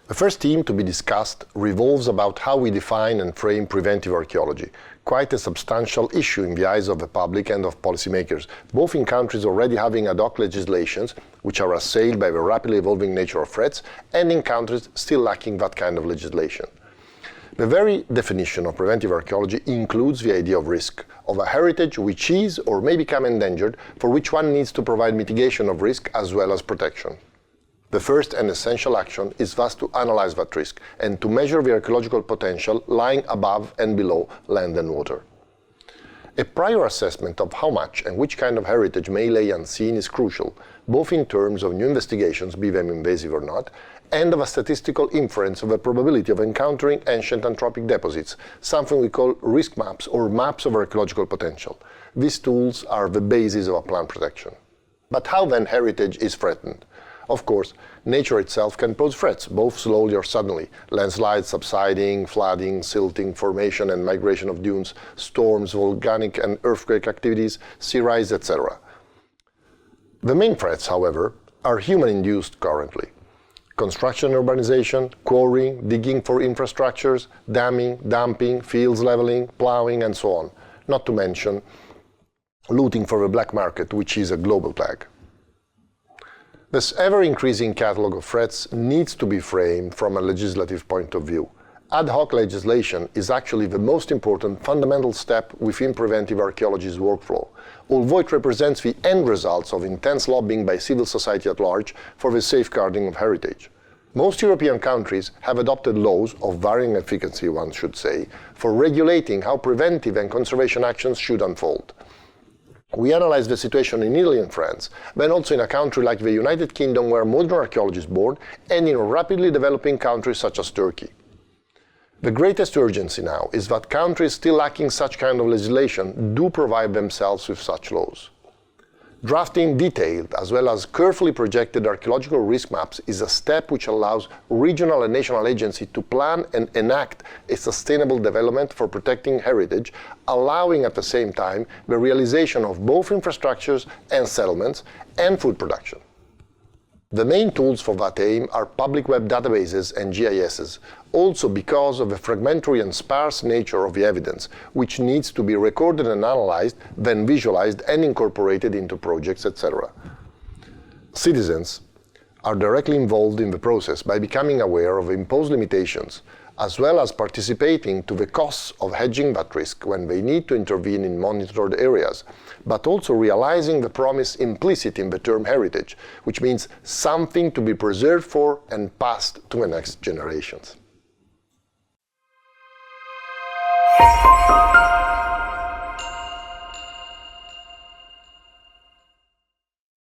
The first theme to be discussed revolves about how we define and frame preventive archaeology, quite a substantial issue in the eyes of the public and of policymakers, both in countries already having ad hoc legislations, which are assailed by the rapidly evolving nature of threats, and in countries still lacking that kind of legislation. The very definition of preventive archaeology includes the idea of risk, of a heritage which is or may become endangered, for which one needs to provide mitigation of risk as well as protection. The first and essential action is thus to analyze that risk and to measure the archaeological potential lying above and below land and water. A prior assessment of how much and which kind of heritage may lay unseen is crucial, both in terms of new investigations, be them invasive or not, and of a statistical inference of the probability of encountering ancient anthropic deposits, something we call risk maps or maps of archaeological potential. These tools are the basis of a plant protection. But how then heritage is threatened? Of course, nature itself can pose threats, both slowly or suddenly. Landslides subsiding, flooding, silting, formation and migration of dunes, storms, volcanic and earthquake activities, sea rise, etc. The main threats, however, are human-induced currently. Construction and urbanization, quarrying, digging for infrastructures, damming, dumping, fields leveling, plowing, and so on. Not to mention looting for the black market, which is a global plague. This ever-increasing catalogue of threats needs to be framed from a legislative point of view. Ad hoc legislation is actually the most important fundamental step within preventive archaeology's workflow, although it represents the end results of intense lobbying by civil society at large for the safeguarding of heritage. Most European countries have adopted laws, of varying efficacy one should say, for regulating how preventive and conservation actions should unfold. We analyzed the situation in Italy and France, but also in a country like the United Kingdom where modern archaeology is born, and in rapidly developing countries such as Turkey. The greatest urgency now is that countries still lacking such kind of legislation do provide themselves with such laws. Drafting detailed as well as carefully projected archaeological risk maps is a step which allows regional and national agencies to plan and enact a sustainable development for protecting heritage, allowing at the same time the realization of both infrastructures and settlements and food production. The main tools for that aim are public web databases and GISs, also because of the fragmentary and sparse nature of the evidence, which needs to be recorded and analyzed, then visualized and incorporated into projects, etc. Citizens are directly involved in the process by becoming aware of imposed limitations, as well as participating to the costs of hedging that risk when they need to intervene in monitored areas, but also realizing the promise implicit in the term heritage, which means something to be preserved for and passed to the next generations.